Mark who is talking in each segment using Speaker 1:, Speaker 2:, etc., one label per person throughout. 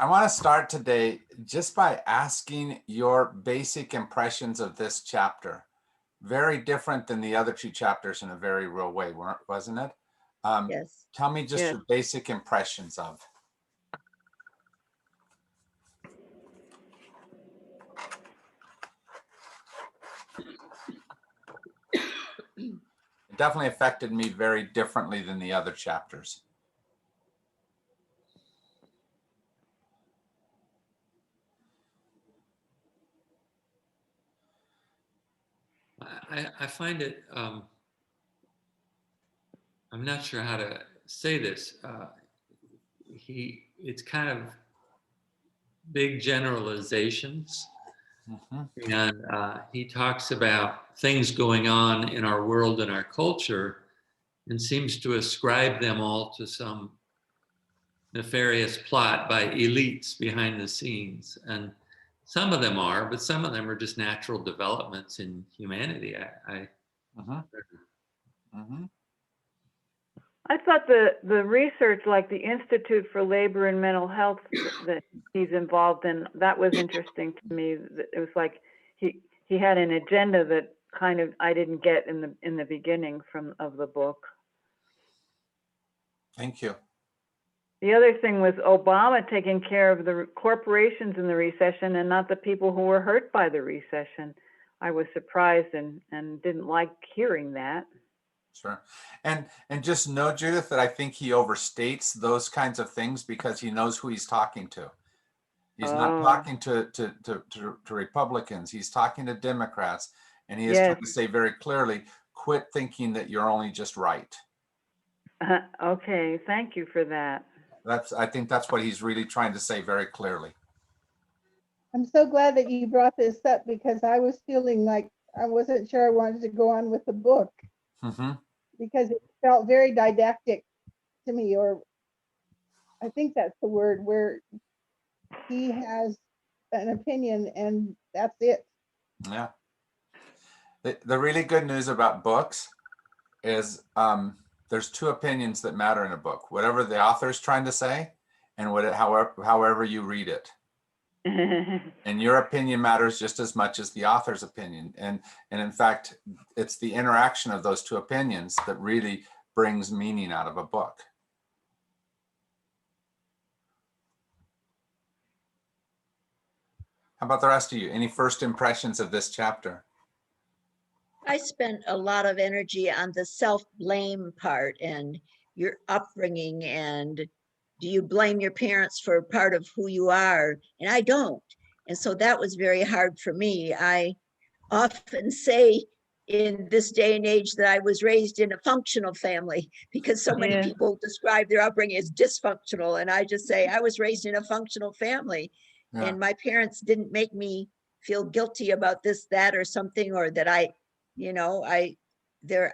Speaker 1: I want to start today just by asking your basic impressions of this chapter. Very different than the other two chapters in a very real way, wasn't it?
Speaker 2: Yes.
Speaker 1: Tell me just
Speaker 3: Yes.
Speaker 1: your basic impressions of. It definitely affected me very differently than the other chapters.
Speaker 4: I find it, I'm not sure how to say this. It's kind of big generalizations.
Speaker 1: Mhm.
Speaker 4: And he talks about things going on in our world and our culture and seems to ascribe them all to some nefarious plot by elites behind the scenes. And some of them are, but some of them are just natural developments in humanity.
Speaker 1: Mhm. Mhm.
Speaker 3: I thought the research, like the Institute for Labor and Mental Health that he's involved in, that was interesting to me. It was like he had an agenda that kind of I didn't get in the beginning of the book.
Speaker 1: Thank you.
Speaker 3: The other thing was Obama taking care of the corporations in the recession and not the people who were hurt by the recession. I was surprised and didn't like hearing that.
Speaker 1: Sure. And just know, Judith, that I think he overstates those kinds of things because he knows who he's talking to. He's not talking to Republicans. He's talking to Democrats. And he is trying to say very clearly, quit thinking that you're only just right.
Speaker 3: Okay, thank you for that.
Speaker 1: I think that's what he's really trying to say very clearly.
Speaker 5: I'm so glad that you brought this up because I was feeling like I wasn't sure I wanted to go on with the book
Speaker 1: Mm-hmm.
Speaker 5: because it felt very didactic to me, or I think that's the word, where he has an opinion and that's it.
Speaker 1: Yeah. The really good news about books is there's two opinions that matter in a book: whatever the author is trying to say, and however you read it. And your opinion matters just as much as the author's opinion. And in fact, it's the interaction of those two opinions that really brings meaning out of a book. How about the rest of you? Any first impressions of this chapter?
Speaker 2: I spent a lot of energy on the self-blame part and your upbringing, and do you blame your parents for part of who you are? And I don't. And so that was very hard for me. I often say in this day and age that I was raised in a functional family because so many people describe their upbringing as dysfunctional. And I just say I was raised in a functional family.
Speaker 1: Yeah.
Speaker 2: And my parents didn't make me feel guilty about this, that, or something, or that I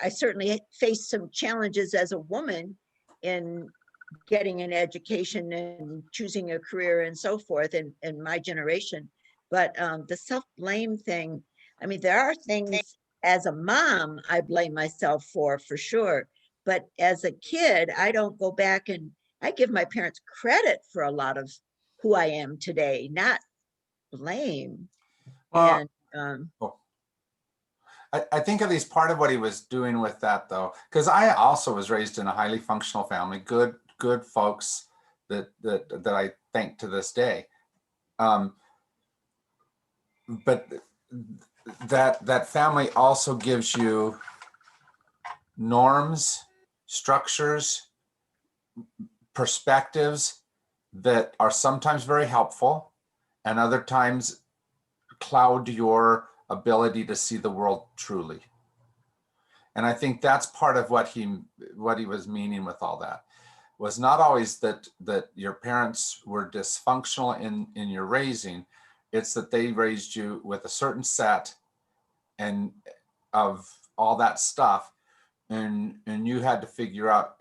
Speaker 2: certainly faced some challenges as a woman in getting an education and choosing a career and so forth in my generation. But the self-blame thing, I mean, there are things as a mom I blame myself for sure. But as a kid, I don't go back, and I give my parents credit for a lot of who I am today, not blame.
Speaker 1: Well,
Speaker 2: And
Speaker 1: I think at least part of what he was doing with that, though, because I also was raised in a highly functional family, good folks that I thank to this day. But that family also gives you norms, structures, perspectives that are sometimes very helpful and other times cloud your ability to see the world truly. And I think that's part of what he was meaning with all that, was not always that your parents were dysfunctional in your raising. It's that they raised you with a certain set and of all that stuff, and you had to figure out,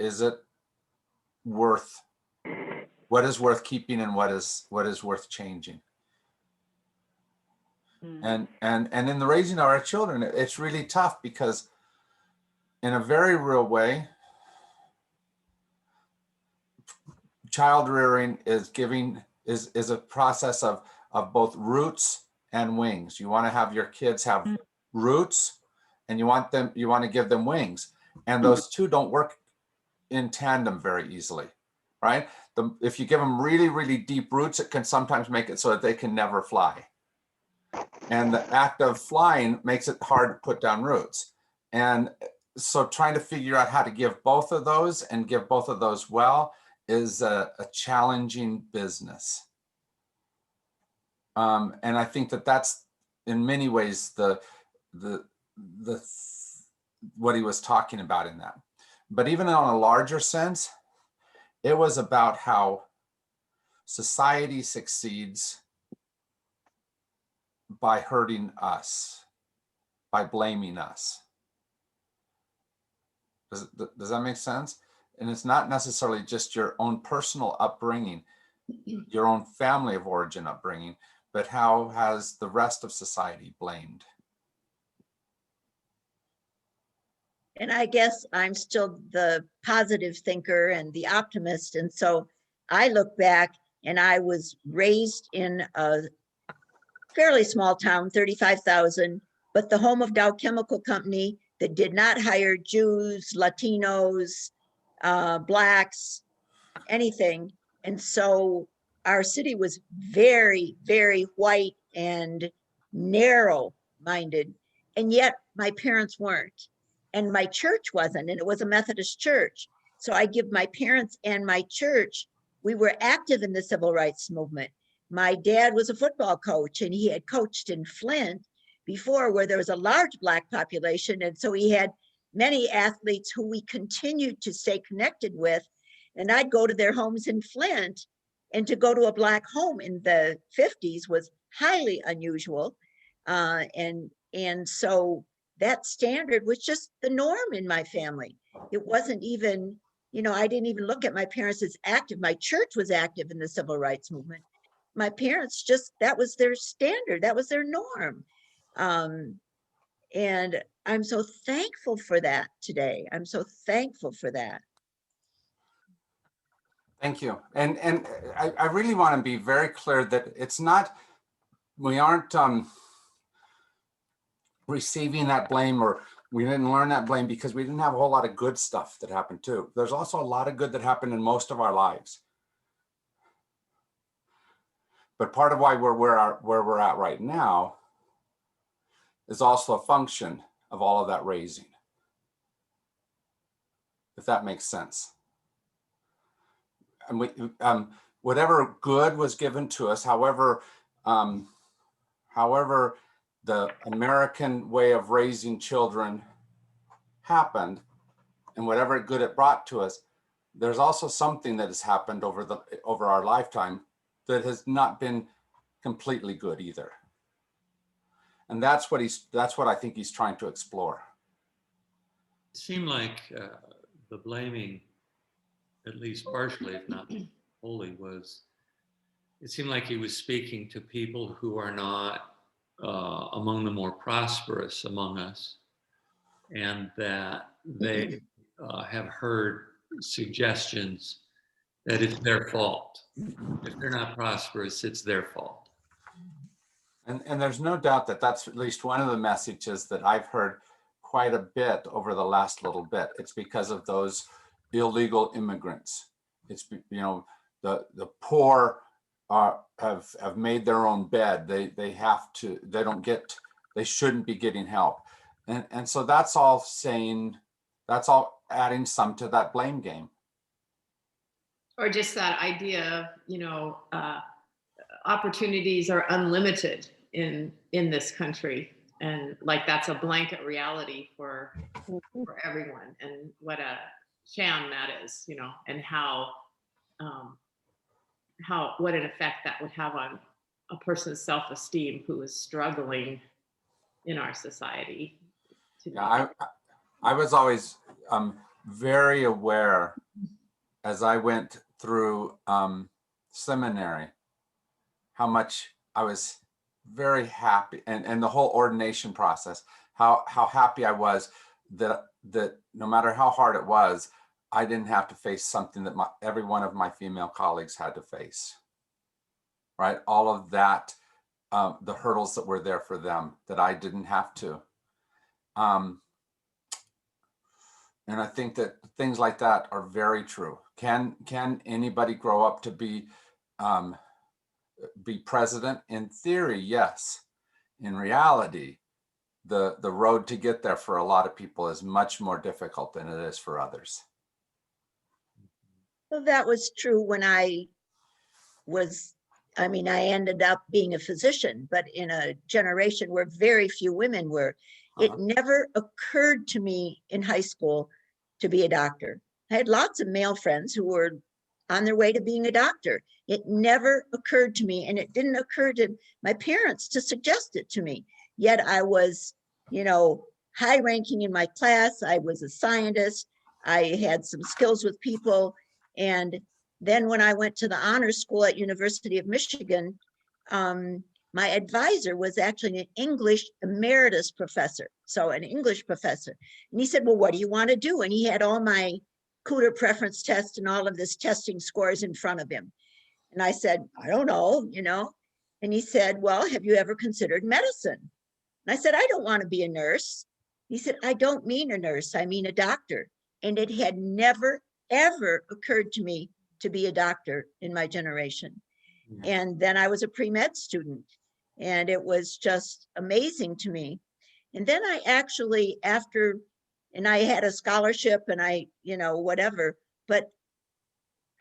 Speaker 1: what is worth keeping and what is worth changing. And in the raising of our children, it's really tough because in a very real way, child rearing is giving is a process of both roots and wings. You want to have your kids have roots, and you want to give them wings, and those two don't work in tandem very easily, right? If you give them really, really deep roots, it can sometimes make it so that they can never fly. And the act of flying makes it hard to put down roots. And so trying to figure out how to give both of those and give both of those well is a challenging business. And I think that that's in many ways what he was talking about in that. But even on a larger sense, it was about how society succeeds by hurting us, by blaming us. Does that make sense? And it's not necessarily just your own personal upbringing, your own family of origin upbringing, but how has the rest of society blamed?
Speaker 2: And I guess I'm still the positive thinker and the optimist. And so I look back, and I was raised in a fairly small town, 35,000, but the home of Dow Chemical Company that did not hire Jews, Latinos, Blacks, anything. And so our city was very, very white and narrow-minded. And yet my parents weren't. And my church wasn't, and it was a Methodist church. So I give my parents and my church, we were active in the civil rights movement. My dad was a football coach, and he had coached in Flint before, where there was a large Black population. And so he had many athletes who we continued to stay connected with. And I'd go to their homes in Flint, and to go to a Black home in the 50s was highly unusual. And so that standard was just the norm in my family. It wasn't even, I didn't even look at my parents as active. My church was active in the civil rights movement. My parents that was their standard. That was their norm. And I'm so thankful for that today. I'm so thankful for that.
Speaker 1: Thank you. And I really want to be very clear that it's not, we aren't receiving that blame, or we didn't learn that blame because we didn't have a whole lot of good stuff that happened too. There's also a lot of good that happened in most of our lives. But part of why where we're at right now is also a function of all of that raising, if that makes sense. And we, whatever good was given to us, however the American way of raising children happened, and whatever good it brought to us, there's also something that has happened over our lifetime that has not been completely good either. And that's what I think he's trying to explore.
Speaker 4: It seemed like the blaming, at least partially, if not wholly, it seemed like he was speaking to people who are not among the more prosperous among us, and that they have heard suggestions that it's their fault. If they're not prosperous, it's their fault.
Speaker 1: And there's no doubt that that's at least one of the messages that I've heard quite a bit over the last little bit. It's because of those illegal immigrants. It's, the poor have made their own bed. They shouldn't be getting help. And so that's all adding some to that blame game.
Speaker 6: Or just that idea of, opportunities are unlimited in this country, and like that's a blanket reality for everyone, and what a sham that is, and how what an effect that would have on a person's self-esteem who is struggling in our society.
Speaker 1: Yeah, I was always very aware as I went through seminary, how much I was very happy, and the whole ordination process, how happy I was that no matter how hard it was, I didn't have to face something that every one of my female colleagues had to face. right? All of that, the hurdles that were there for them that I didn't have to. And I think that things like that are very true. Can anybody grow up to be president? In theory, yes. In reality, the road to get there for a lot of people is much more difficult than it is for others.
Speaker 2: So that was true when I ended up being a physician, but in a generation where very few women were. It
Speaker 1: Uh-huh.
Speaker 2: never occurred to me in high school to be a doctor. I had lots of male friends who were on their way to being a doctor. It never occurred to me, and it didn't occur to my parents to suggest it to me. Yet I was, high ranking in my class. I was a scientist. I had some skills with people. And then when I went to the honors school at University of Michigan, my advisor was actually an English emeritus professor, so an English professor. And he said, well, what do you want to do? And he had all my Cooter preference test and all of this testing scores in front of him. And I said, I don't know. And he said, well, have you ever considered medicine? And I said, I don't want to be a nurse. He said, I don't mean a nurse, I mean a doctor. And it had never, ever occurred to me to be a doctor in my generation. And then I was a pre-med student, and it was just amazing to me. And then I actually, and I had a scholarship and whatever, but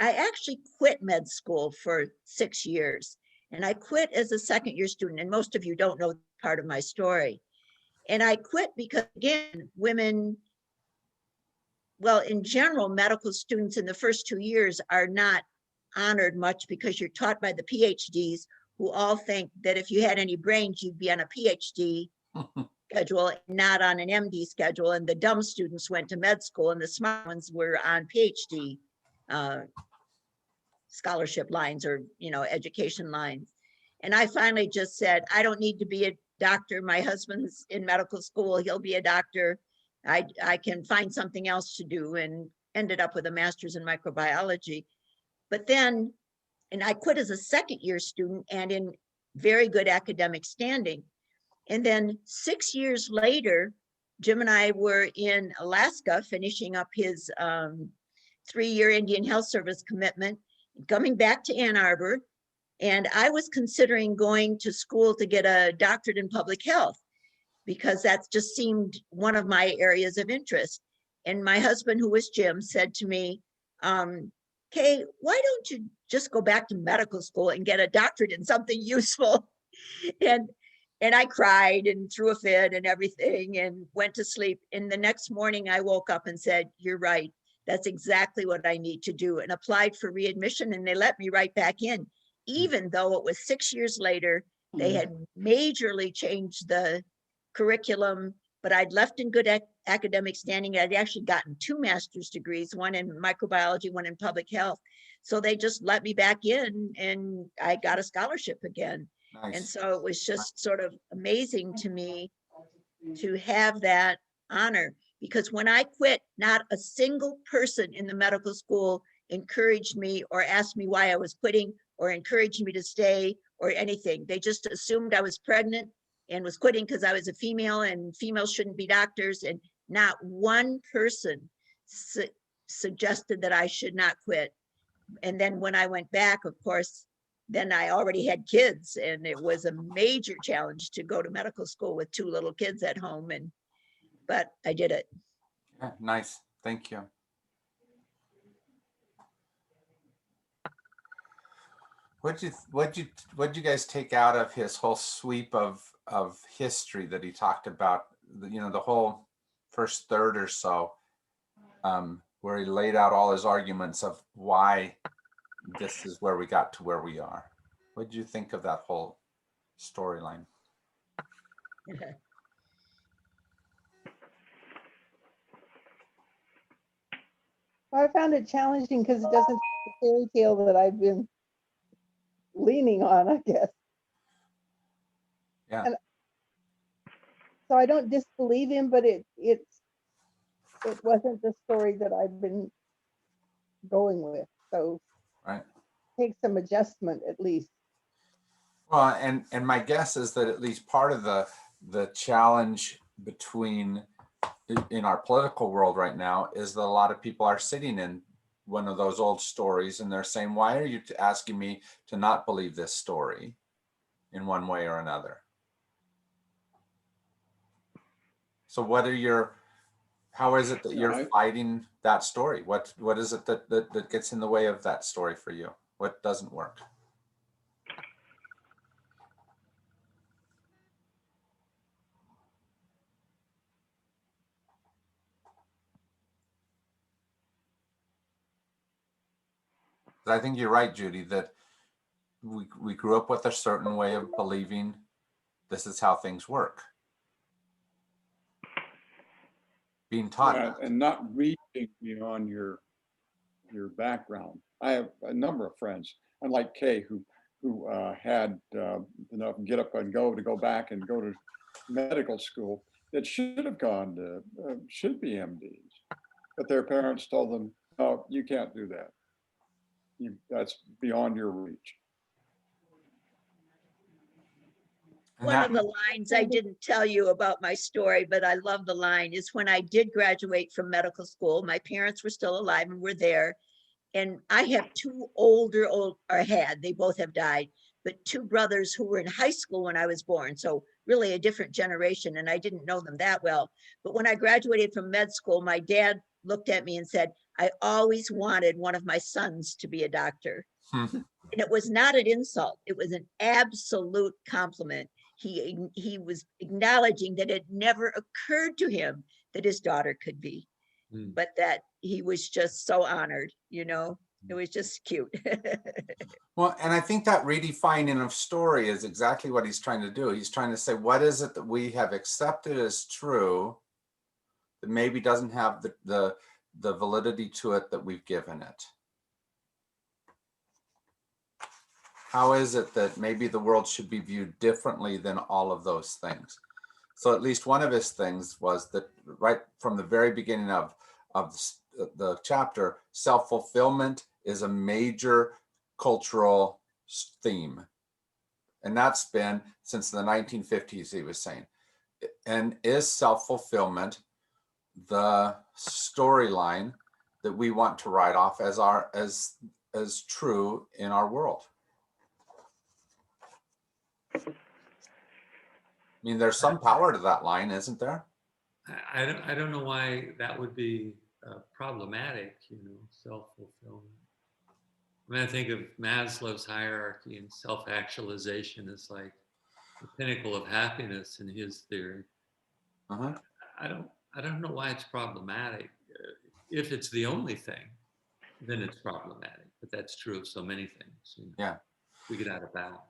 Speaker 2: I actually quit med school for 6 years. And I quit as a second year student. And most of you don't know part of my story. And I quit because, again, women, well, in general, medical students in the first 2 years are not honored much because you're taught by the PhDs who all think that if you had any brains, you'd be on a PhD schedule, not on an MD schedule. And the dumb students went to med school and the smart ones were on PhD scholarship lines or, education lines. And I finally just said, I don't need to be a doctor. My husband's in medical school. He'll be a doctor. I can find something else to do, and ended up with a master's in microbiology. But then, and I quit as a second year student and in very good academic standing. And then 6 years later, Jim and I were in Alaska finishing up his 3-year Indian Health Service commitment, coming back to Ann Arbor. And I was considering going to school to get a doctorate in public health because that just seemed one of my areas of interest. And my husband, who was Jim, said to me, Kay, why don't you just go back to medical school and get a doctorate in something useful? And I cried and threw a fit and everything and went to sleep. And the next morning I woke up and said, you're right. That's exactly what I need to do, and applied for readmission, and they let me right back in, even though it was 6 years later. They had majorly changed the curriculum, but I'd left in good academic standing. I'd actually gotten 2 master's degrees, one in microbiology, one in public health. So they just let me back in and I got a scholarship again.
Speaker 1: Nice.
Speaker 2: And so it was just sort of amazing to me to have that honor, because when I quit, not a single person in the medical school encouraged me or asked me why I was quitting or encouraged me to stay or anything. They just assumed I was pregnant and was quitting because I was a female and females shouldn't be doctors. And not one person suggested that I should not quit. And then when I went back, of course, then I already had kids, and it was a major challenge to go to medical school with 2 little kids at home. But I did it.
Speaker 1: Yeah, nice. Thank you. What'd you guys take out of his whole sweep of history that he talked about? The whole first third or so, where he laid out all his arguments of why this is where we got to where we are. What did you think of that whole storyline?
Speaker 5: I found it challenging because it doesn't fit the fairy tale that I've been leaning on, I guess.
Speaker 1: Yeah.
Speaker 5: And so I don't disbelieve him, but it wasn't the story that I've been going with. So
Speaker 1: Right.
Speaker 5: take some adjustment at least.
Speaker 1: Well, and my guess is that at least part of the challenge between in our political world right now is that a lot of people are sitting in one of those old stories and they're saying, why are you asking me to not believe this story in one way or another? So how is it that you're fighting that story? What is it that gets in the way of that story for you? What doesn't work? I think you're right, Judy, that we grew up with a certain way of believing this is how things work. Being taught
Speaker 7: Yeah,
Speaker 1: that.
Speaker 7: and not reaching beyond your background. I have a number of friends, unlike Kay, who had enough get up and go to go back and go to medical school that should have gone to should be MDs, but their parents told them, "Oh, you can't do that. That's beyond your reach."
Speaker 1: And
Speaker 2: One
Speaker 1: that,
Speaker 2: of the lines I didn't tell you about my story, but I love the line, is when I did graduate from medical school, my parents were still alive and were there. And I have two they both have died, but two brothers who were in high school when I was born. So really a different generation, and I didn't know them that well. But when I graduated from med school, my dad looked at me and said, I always wanted one of my sons to be a doctor. And it was not an insult. It was an absolute compliment. He was acknowledging that it never occurred to him that his daughter could be, but that he was just so honored, it was just cute.
Speaker 1: well, and I think that redefining of story is exactly what he's trying to do. He's trying to say, what is it that we have accepted as true that maybe doesn't have the validity to it that we've given it? How is it that maybe the world should be viewed differently than all of those things? So at least one of his things was that right from the very beginning of the chapter, self-fulfillment is a major cultural theme. And that's been since the 1950s, he was saying. And is self-fulfillment the storyline that we want to write off as true in our world? I mean, there's some power to that line, isn't there?
Speaker 4: I don't know why that would be problematic, self-fulfillment. I mean, I think of Maslow's hierarchy, and self-actualization is like the pinnacle of happiness in his theory.
Speaker 1: Uh-huh.
Speaker 4: I don't know why it's problematic. If it's the only thing, then it's problematic. But that's true of so many things.
Speaker 1: Yeah.
Speaker 4: We get out of balance.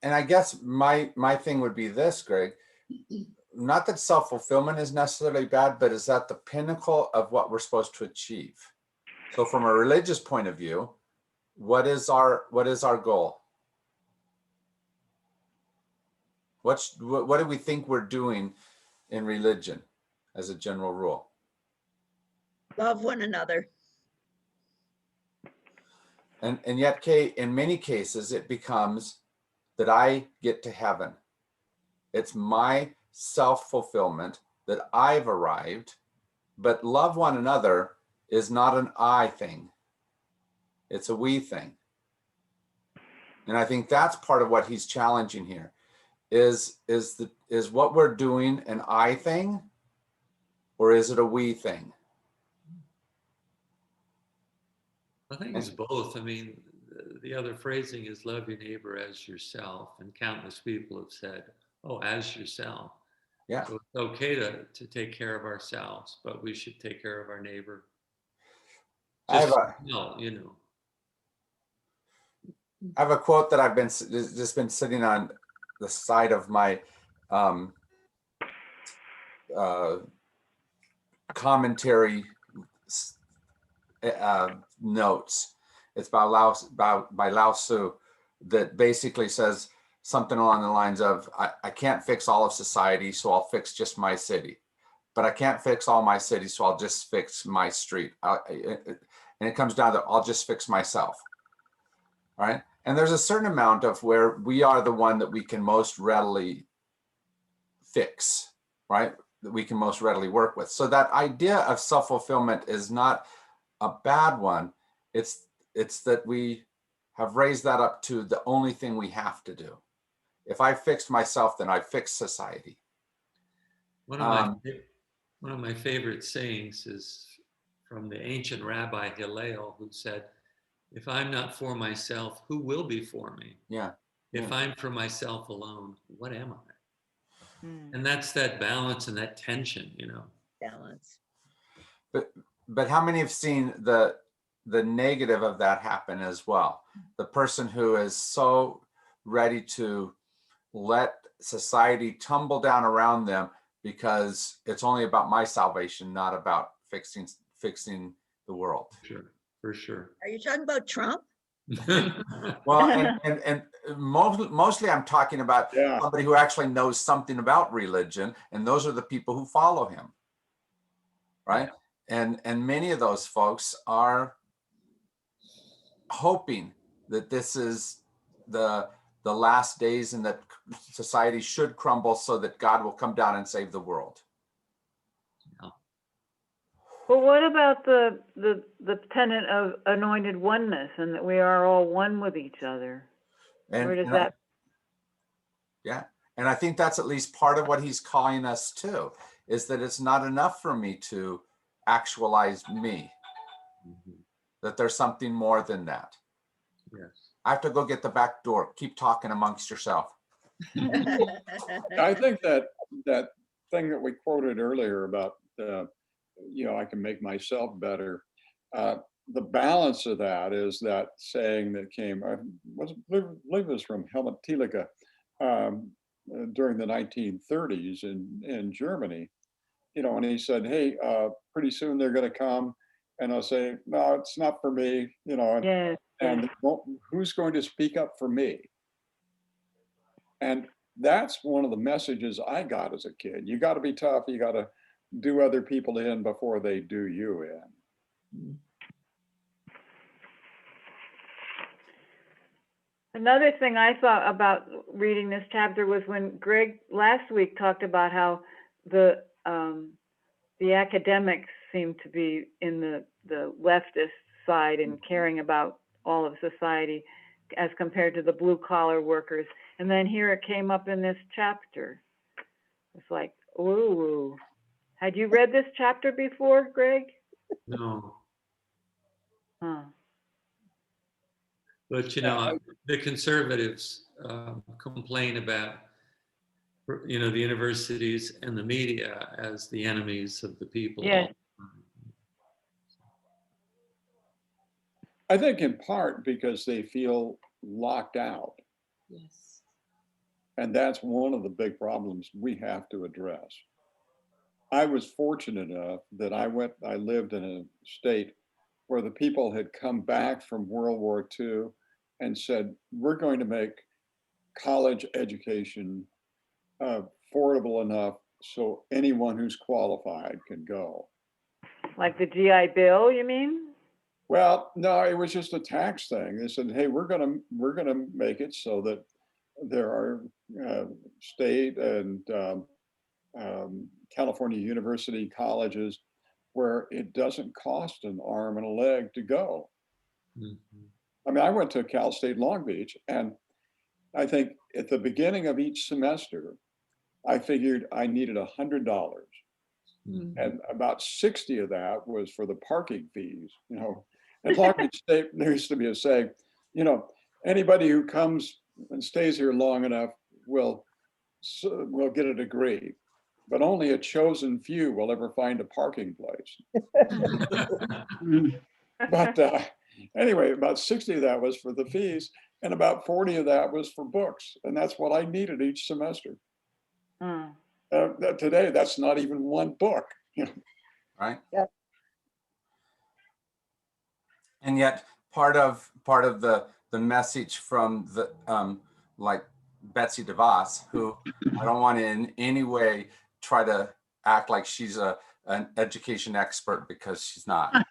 Speaker 1: And I guess my thing would be this, Greg. Not that self-fulfillment is necessarily bad, but is that the pinnacle of what we're supposed to achieve? So from a religious point of view, what is our goal? What do we think we're doing in religion as a general rule?
Speaker 2: Love one another.
Speaker 1: And yet, Kay, in many cases, it becomes that I get to heaven. It's my self-fulfillment that I've arrived, but love one another is not an I thing. It's a we thing. And I think that's part of what he's challenging here is what we're doing an I thing, or is it a we thing?
Speaker 4: I think it's both. I mean, the other phrasing is love your neighbor as yourself, and countless people have said, oh, as yourself.
Speaker 1: Yeah.
Speaker 4: So it's okay to take care of ourselves, but we should take care of our neighbor.
Speaker 1: I have a quote that I've been sitting on the side of my commentary notes. It's by Lao Tzu, that basically says something along the lines of, I can't fix all of society, so I'll fix just my city. But I can't fix all my cities, so I'll just fix my street. And it comes down to, I'll just fix myself. All right. And there's a certain amount of where we are the one that we can most readily fix, right? That we can most readily work with. So that idea of self-fulfillment is not a bad one. It's that we have raised that up to the only thing we have to do. If I fixed myself, then I fixed society.
Speaker 4: One of my favorite sayings is from the ancient rabbi Hillel, who said, "If I'm not for myself, who will be for me?
Speaker 1: Yeah.
Speaker 4: If I'm for myself alone, what am I?"
Speaker 3: Mm.
Speaker 4: And that's that balance and that tension,
Speaker 2: Balance.
Speaker 1: But how many have seen the negative of that happen as well? The person who is so ready to let society tumble down around them because it's only about my salvation, not about fixing the world.
Speaker 4: Sure, for sure.
Speaker 2: Are you talking about Trump?
Speaker 1: Well, and mostly I'm talking about
Speaker 7: Yeah.
Speaker 1: somebody who actually knows something about religion, and those are the people who follow him, right? And many of those folks are hoping that this is the last days and that society should crumble so that God will come down and save the world.
Speaker 3: Well, what about the tenet of anointed oneness and that we are all one with each other? Where does that?
Speaker 1: Yeah, and I think that's at least part of what he's calling us to, is that it's not enough for me to actualize me, that there's something more than that.
Speaker 4: Yes.
Speaker 1: I have to go get the back door. Keep talking amongst yourself.
Speaker 7: I think that thing that we quoted earlier about, I can make myself better. The balance of that is that saying that came, I believe it was from Helmut Thielicke during the 1930s in Germany, and he said, hey, pretty soon they're going to come and I'll say, no, it's not for me,
Speaker 3: Yes.
Speaker 7: and who's going to speak up for me? And that's one of the messages I got as a kid. You got to be tough. You got to do other people in before they do you in.
Speaker 3: Another thing I thought about reading this chapter was when Greg last week talked about how the academics seem to be in the leftist side and caring about all of society as compared to the blue collar workers. And then here it came up in this chapter. It's like, ooh. Had you read this chapter before, Greg?
Speaker 4: No.
Speaker 3: Huh.
Speaker 4: But, the conservatives complain about, the universities and the media as the enemies of the people.
Speaker 3: Yes.
Speaker 7: I think in part because they feel locked out.
Speaker 6: Yes.
Speaker 7: And that's one of the big problems we have to address. I was fortunate enough that I lived in a state where the people had come back from World War II and said, we're going to make college education affordable enough so anyone who's qualified can go.
Speaker 3: Like the GI Bill, you mean?
Speaker 7: Well, no, it was just a tax thing. They said, hey, we're gonna make it so that there are state and California university colleges where it doesn't cost an arm and a leg to go.
Speaker 4: Mm-hmm.
Speaker 7: I mean, I went to Cal State Long Beach, and I think at the beginning of each semester, I figured I needed $100.
Speaker 6: Mm.
Speaker 7: And about 60 of that was for the parking fees. At Long Beach State, there used to be a saying, anybody who comes and stays here long enough will get a degree, but only a chosen few will ever find a parking place. But anyway, about 60 of that was for the fees, and about 40 of that was for books, and that's what I needed each semester.
Speaker 3: Hmm.
Speaker 7: Today, that's not even one book.
Speaker 1: Right?
Speaker 5: Yep.
Speaker 1: And yet part of the message from the like Betsy DeVos, who I don't want to in any way try to act like she's an education expert, because she's not.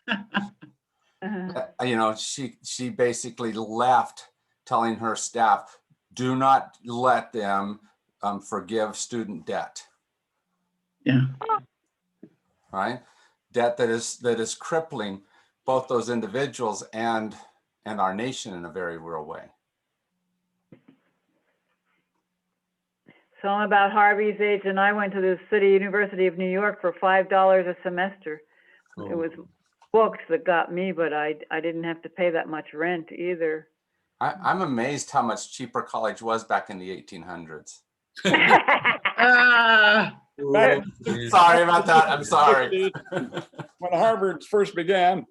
Speaker 3: Uh-huh.
Speaker 1: She basically left telling her staff, do not let them forgive student debt,
Speaker 8: Yeah.
Speaker 1: right? Debt that is crippling both those individuals and our nation in a very real way.
Speaker 3: So I'm about Harvey's age, and I went to the City University of New York for $5 a semester. It was books that got me, but I didn't have to pay that much rent either.
Speaker 1: I'm amazed how much cheaper college was back in the 1800s.
Speaker 7: Back
Speaker 1: Sorry about that. I'm sorry.
Speaker 7: when Harvard first began.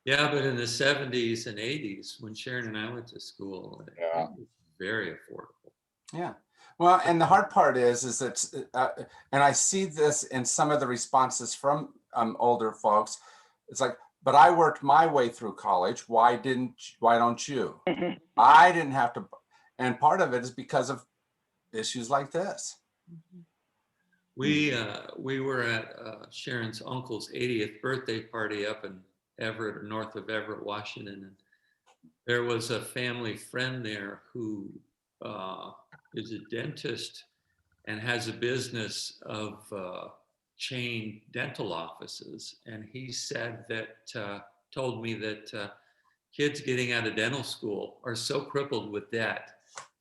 Speaker 4: Yeah, but in the 70s and 80s, when Sharon and I went to school, it
Speaker 7: Yeah.
Speaker 4: was very affordable.
Speaker 1: Yeah. Well, and the hard part is that, and I see this in some of the responses from older folks. It's like, but I worked my way through college. Why don't you? I didn't have to. And part of it is because of issues like this.
Speaker 4: We were at Sharon's uncle's 80th birthday party up in Everett, or north of Everett, Washington, and there was a family friend there who is a dentist and has a business of chain dental offices. And he said that, told me that kids getting out of dental school are so crippled with debt,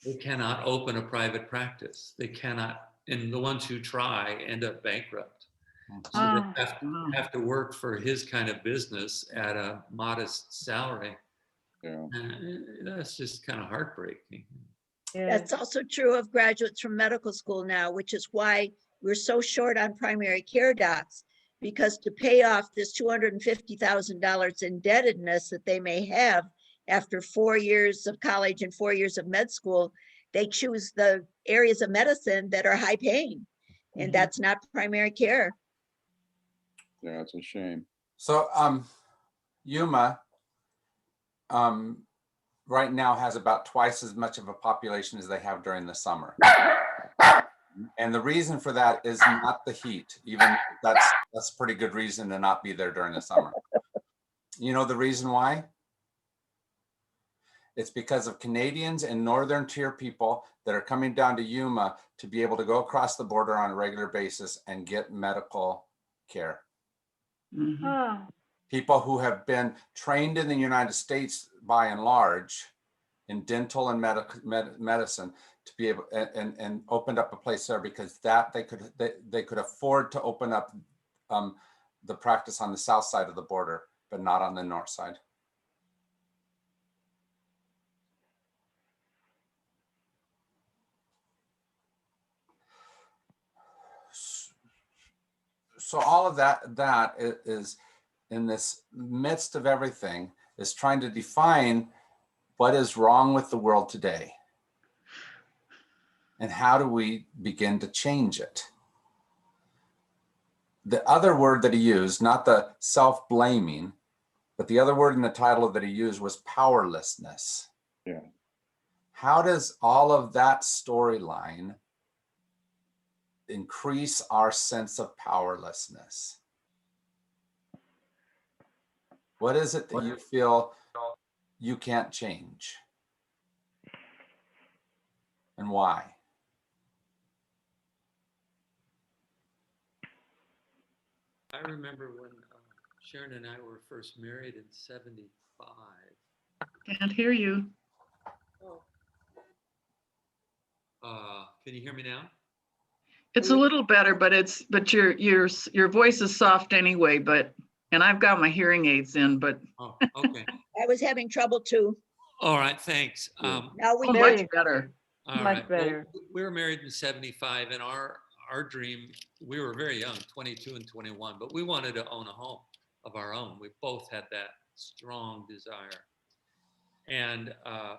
Speaker 4: they cannot open a private practice. They cannot, and the ones who try end up bankrupt. So they have to work for his kind of business at a modest salary.
Speaker 7: Yeah.
Speaker 4: That's just kind of heartbreaking.
Speaker 3: Yeah.
Speaker 2: That's also true of graduates from medical school now, which is why we're so short on primary care docs, because to pay off this $250,000 indebtedness that they may have after 4 years of college and 4 years of med school, they choose the areas of medicine that are high paying, and that's not primary care.
Speaker 7: Yeah, it's a shame.
Speaker 1: So Yuma right now has about twice as much of a population as they have during the summer. And the reason for that is not the heat. Even that's a pretty good reason to not be there during the summer. You know the reason why? It's because of Canadians and Northern Tier people that are coming down to Yuma to be able to go across the border on a regular basis and get medical care.
Speaker 3: Oh,
Speaker 1: People who have been trained in the United States by and large in dental and medicine to be able and opened up a place there because that they could afford to open up the practice on the south side of the border, but not on the north side. So all of that is in this midst of everything is trying to define what is wrong with the world today and how do we begin to change it. The other word that he used, not the self-blaming, but the other word in the title that he used was powerlessness.
Speaker 7: Yeah.
Speaker 1: How does all of that storyline increase our sense of powerlessness? What is it that you feel you can't change? And why?
Speaker 4: I remember when Sharon and I were first married in 75.
Speaker 8: Can't hear you.
Speaker 4: Can you hear me now?
Speaker 8: It's a little better, but your voice is soft anyway, and I've got my hearing aids in, but
Speaker 4: Oh, okay.
Speaker 2: I was having trouble too.
Speaker 4: All right, thanks.
Speaker 2: Now we
Speaker 8: oh,
Speaker 3: There
Speaker 8: much
Speaker 3: you
Speaker 8: better.
Speaker 4: All
Speaker 3: Much
Speaker 4: right. Well,
Speaker 3: better.
Speaker 4: we were married in 75, and our dream, we were very young, 22 and 21, but we wanted to own a home of our own. We both had that strong desire. And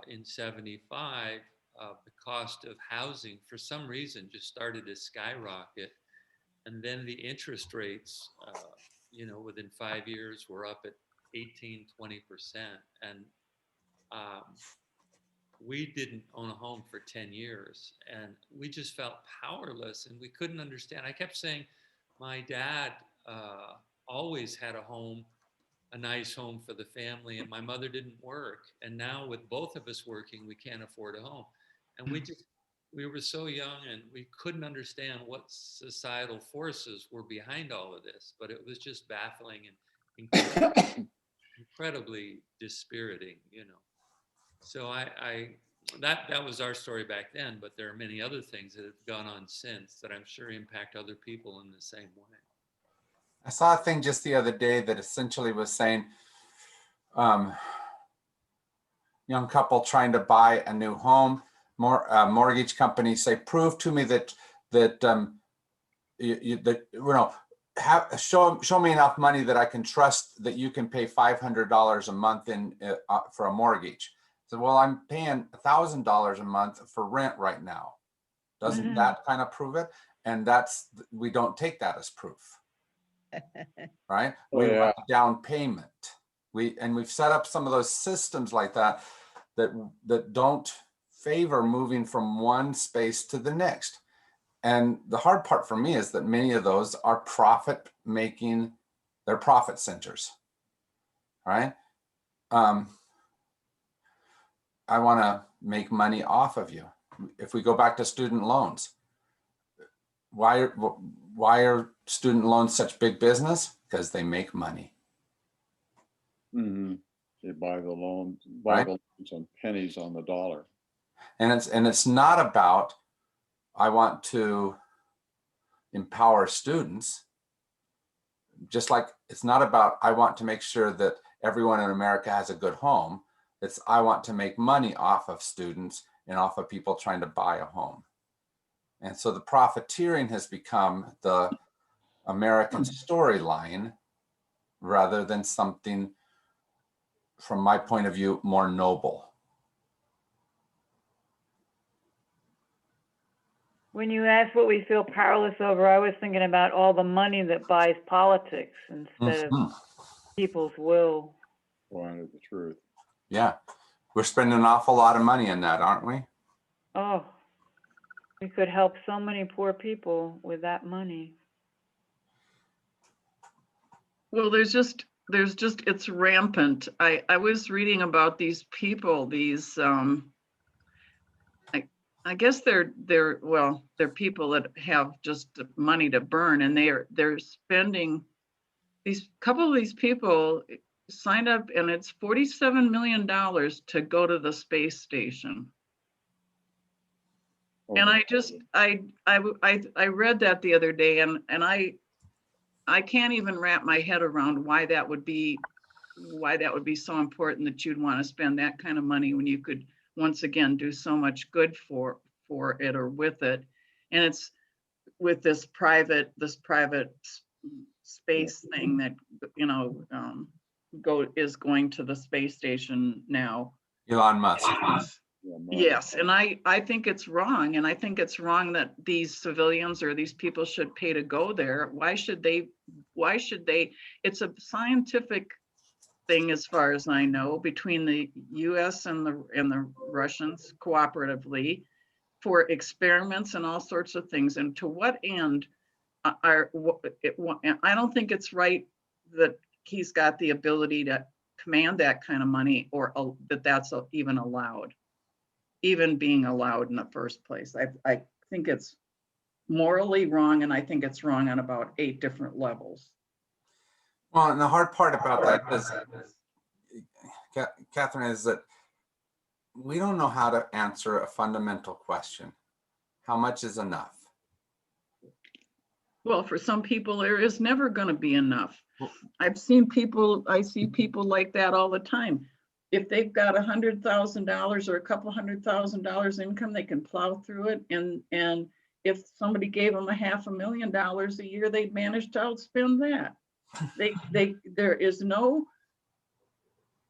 Speaker 4: in 75, the cost of housing, for some reason, just started to skyrocket. And then the interest rates, within 5 years were up at 18, 20%. And we didn't own a home for 10 years and we just felt powerless and we couldn't understand. I kept saying, my dad always had a home a nice home for the family. And my mother didn't work. And now with both of us working, we can't afford a home. And we were so young and we couldn't understand what societal forces were behind all of this, but it was just baffling and incredibly dispiriting, you know. So that was our story back then, but there are many other things that have gone on since that I'm sure impact other people in the same way.
Speaker 1: I saw a thing just the other day that essentially was saying, young couple trying to buy a new home, mortgage companies say, prove to me that show me enough money that I can trust that you can pay $500 a month for a mortgage. So, well, I'm paying $1,000 a month for rent right now. Doesn't that kind of prove it? And we don't take that as proof. Right?
Speaker 7: Oh,
Speaker 1: We
Speaker 7: yeah.
Speaker 1: want a down payment. We've set up some of those systems like that don't favor moving from one space to the next. And the hard part for me is that many of those are profit making, they're profit centers. Right? I want to make money off of you. If we go back to student loans, why are student loans such big business? Because they make money.
Speaker 7: Mm-hmm. They buy the loans on pennies on the dollar.
Speaker 1: And it's not about, I want to empower students, just like it's not about, I want to make sure that everyone in America has a good home. It's, I want to make money off of students and off of people trying to buy a home. And so the profiteering has become the American storyline rather than something, from my point of view, more noble.
Speaker 3: When you ask what we feel powerless over, I was thinking about all the money that buys politics instead of people's will.
Speaker 7: Boy, the truth.
Speaker 1: Yeah, we're spending an awful lot of money in that, aren't we?
Speaker 3: Oh, we could help so many poor people with that money.
Speaker 8: Well, it's rampant. I was reading about these people, I guess they're people that have just money to burn, and they're spending, couple of these people signed up, and it's $47 million to go to the space station. And I read that the other day, and I can't even wrap my head around why that would be so important that you'd want to spend that kind of money when you could once again do so much good for it or with it. And it's with this private space thing that is going to the space station now.
Speaker 1: Elon Musk.
Speaker 8: Yes, and I think it's wrong, and I think it's wrong that these civilians or these people should pay to go there. Why should they? It's a scientific thing, as far as I know, between the US and the Russians cooperatively for experiments and all sorts of things. And to what end I don't think it's right that he's got the ability to command that kind of money, or that's even being allowed in the first place. I think it's morally wrong, and I think it's wrong on about 8 different levels.
Speaker 1: Well, and the hard part about that is, Catherine, is that we don't know how to answer a fundamental question. How much is enough?
Speaker 8: Well, for some people, there is never going to be enough. I see people like that all the time. If they've got $100,000 or a couple $100,000 income, they can plow through it. And if somebody gave them $500,000 a year, they'd manage to outspend that. There is no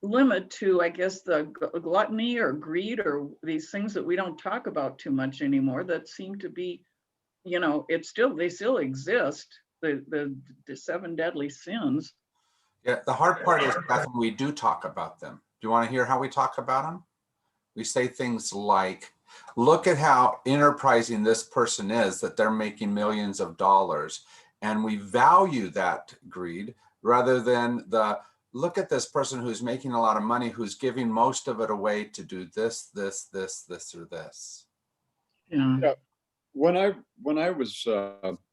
Speaker 8: limit to, I guess, the gluttony or greed or these things that we don't talk about too much anymore that seem to be, they still exist. The 7 deadly sins.
Speaker 1: Yeah, the hard part is, Catherine, we do talk about them. Do you want to hear how we talk about them? We say things like, look at how enterprising this person is, that they're making millions of dollars. And we value that greed rather than the look at this person who's making a lot of money, who's giving most of it away to do this, or this.
Speaker 8: Yeah.
Speaker 7: When I was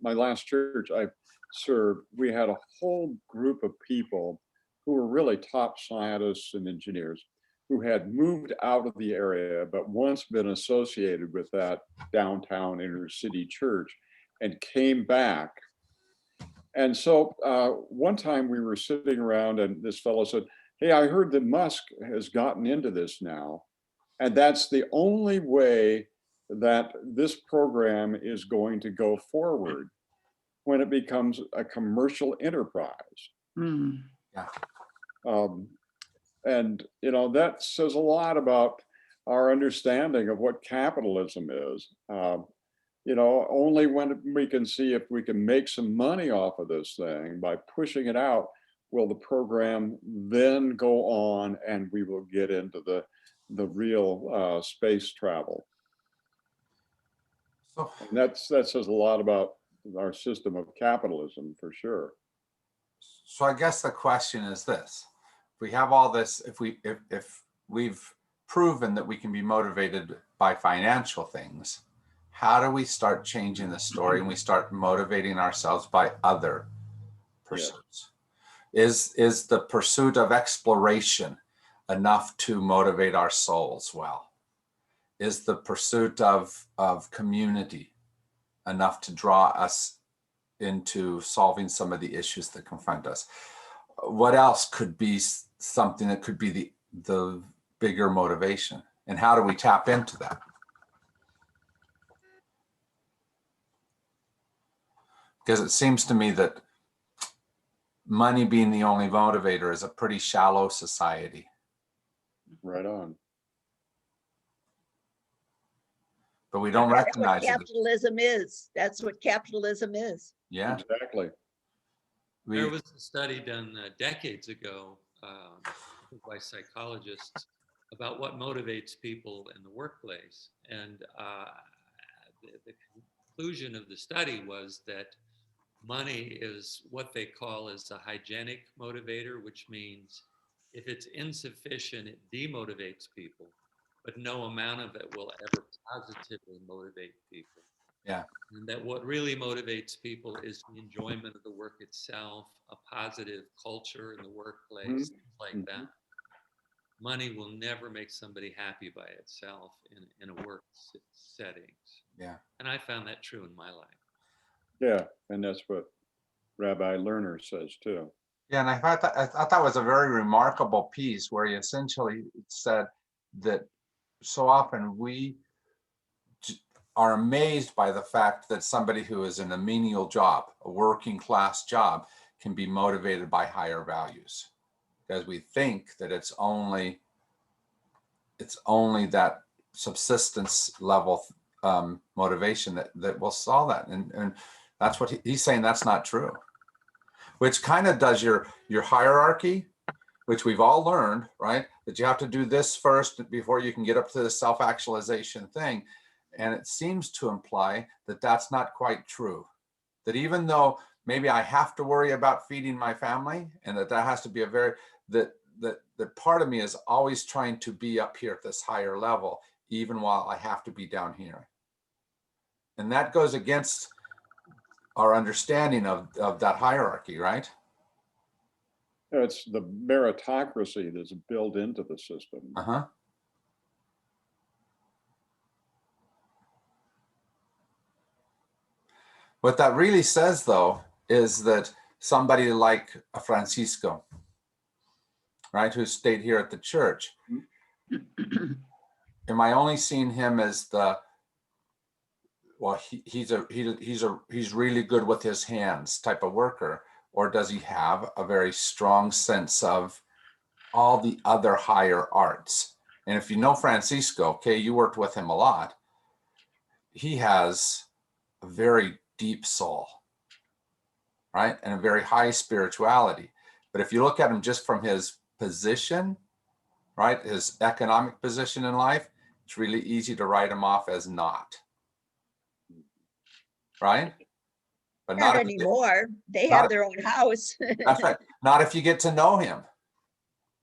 Speaker 7: my last church I served, we had a whole group of people who were really top scientists and engineers who had moved out of the area but once been associated with that downtown inner city church and came back. And so one time we were sitting around and this fellow said, "Hey, I heard that Musk has gotten into this now, and that's the only way that this program is going to go forward when it becomes a commercial enterprise."
Speaker 8: Mm.
Speaker 7: And you know, that says a lot about our understanding of what capitalism is. You know, only when we can see if we can make some money off of this thing by pushing it out will the program then go on and we will get into the real space travel.
Speaker 1: So,
Speaker 7: And that says a lot about our system of capitalism for sure.
Speaker 1: so I guess the question is this: if we have all this, if we've proven that we can be motivated by financial things, how do we start changing the story and we start motivating ourselves by other pursuits? Is the pursuit of exploration enough to motivate our souls well? Is the pursuit of community enough to draw us into solving some of the issues that confront us? What else could be something that could be the bigger motivation? And how do we tap into that? Because it seems to me that money being the only motivator is a pretty shallow society.
Speaker 7: Right on.
Speaker 1: But we don't
Speaker 2: That's what
Speaker 1: recognize it.
Speaker 2: capitalism is. That's what capitalism is.
Speaker 1: Yeah.
Speaker 7: Exactly.
Speaker 4: There was a study done decades ago by psychologists about what motivates people in the workplace. And the conclusion of the study was that money is what they call as a hygienic motivator, which means if it's insufficient, it demotivates people, but no amount of it will ever positively motivate people.
Speaker 1: Yeah.
Speaker 4: And that what really motivates people is the enjoyment of the work itself, a positive culture in the workplace, things like that. Money will never make somebody happy by itself in a work settings.
Speaker 1: Yeah.
Speaker 4: And I found that true in my life.
Speaker 7: Yeah, and that's what Rabbi Lerner says too.
Speaker 1: Yeah, and I thought that was a very remarkable piece where he essentially said that so often we are amazed by the fact that somebody who is in a menial job, a working class job, can be motivated by higher values, because we think that it's only that subsistence level motivation that will solve that, and that's what he's saying. That's not true, which kind of does your hierarchy, which we've all learned, right? That you have to do this first before you can get up to the self-actualization thing. And it seems to imply that that's not quite true. That even though maybe I have to worry about feeding my family, and that has to be that part of me is always trying to be up here at this higher level, even while I have to be down here. And that goes against our understanding of that hierarchy, right?
Speaker 7: It's the meritocracy that's built into the system.
Speaker 1: Uh-huh. What that really says, though, is that somebody like a Francisco, right, who stayed here at the church, am I only seeing him as he's really good with his hands type of worker, or does he have a very strong sense of all the other higher arts? And if you know Francisco, okay, you worked with him a lot, he has a very deep soul, right? And a very high spirituality. But if you look at him just from his position, right, his economic position in life, it's really easy to write him off as not, right? But
Speaker 2: Not anymore. They have their own house.
Speaker 1: That's right. Not if you get to know him,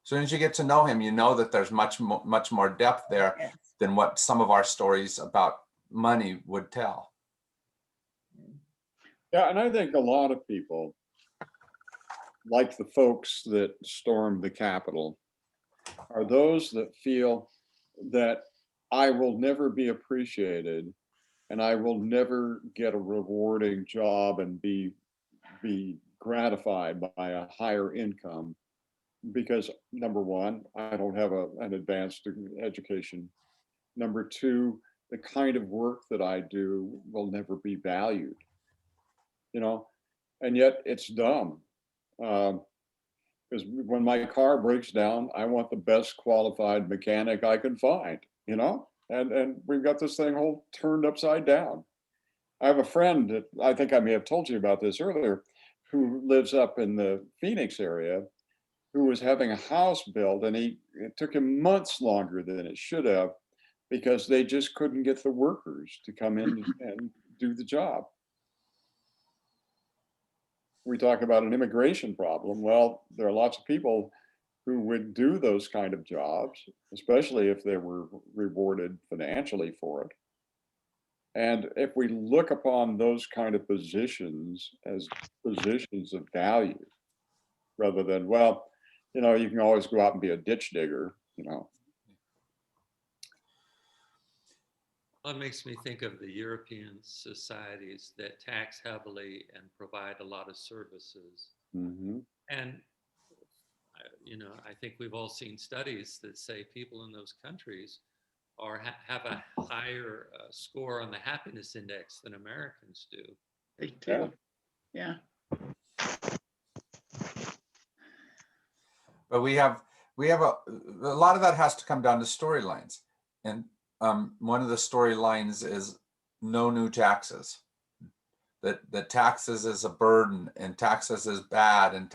Speaker 1: soon as you get to know him, you know that there's much more depth there
Speaker 2: Yes.
Speaker 1: than what some of our stories about money would tell.
Speaker 7: Yeah, and I think a lot of people, like the folks that stormed the Capitol, are those that feel that I will never be appreciated and I will never get a rewarding job and be gratified by a higher income because number one, I don't have an advanced education. Number two, the kind of work that I do will never be valued, you know, and yet it's dumb. Because when my car breaks down, I want the best qualified mechanic I can find, you know, and we've got this thing whole turned upside down. I have a friend that I think I may have told you about this earlier, who lives up in the Phoenix area, who was having a house built, and it took him months longer than it should have because they just couldn't get the workers to come in and do the job. We talk about an immigration problem. Well, there are lots of people who would do those kind of jobs, especially if they were rewarded financially for it. And if we look upon those kind of positions as positions of value, rather than, well, you know, you can always go out and be a ditch digger, you know.
Speaker 4: Well, it makes me think of the European societies that tax heavily and provide a lot of services.
Speaker 7: Mm-hmm.
Speaker 4: And, you know, I think we've all seen studies that say people in those countries have a higher score on the happiness index than Americans do.
Speaker 8: They do. Yeah.
Speaker 1: But we have a lot of that has to come down to storylines. And one of the storylines is no new taxes. That taxes is a burden and taxes is bad and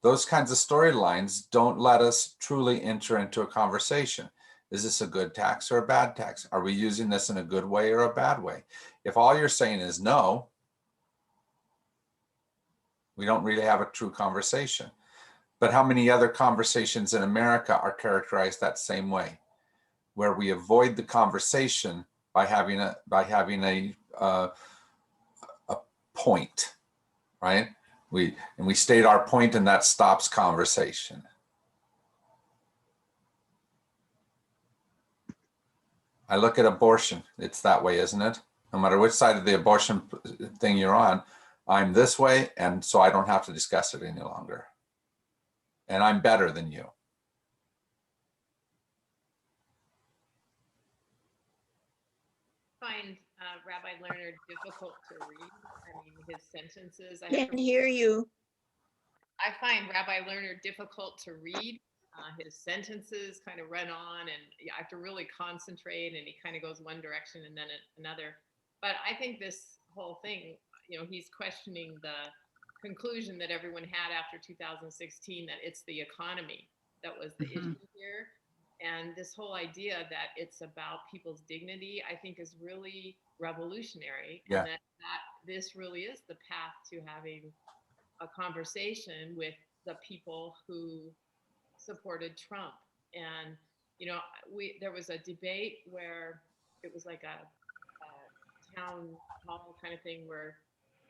Speaker 1: those kinds of storylines don't let us truly enter into a conversation. Is this a good tax or a bad tax? Are we using this in a good way or a bad way? If all you're saying is no, we don't really have a true conversation. But how many other conversations in America are characterized that same way, where we avoid the conversation by having a point, right? We state our point and that stops conversation. I look at abortion, it's that way, isn't it? No matter which side of the abortion thing you're on, I'm this way, and so I don't have to discuss it any longer. And I'm better than you.
Speaker 6: Find Rabbi Lerner difficult to read. I mean, his sentences.
Speaker 2: Can't hear you.
Speaker 6: I find Rabbi Lerner difficult to read. His sentences kind of run on, and I have to really concentrate, and he kind of goes one direction and then another. But I think this whole thing, you know, he's questioning the conclusion that everyone had after 2016, that it's the economy that was the issue here. And this whole idea that it's about people's dignity, I think is really revolutionary.
Speaker 1: Yeah.
Speaker 6: And that this really is the path to having a conversation with the people who supported Trump. And, you know, there was a debate where it was like a town hall kind of thing where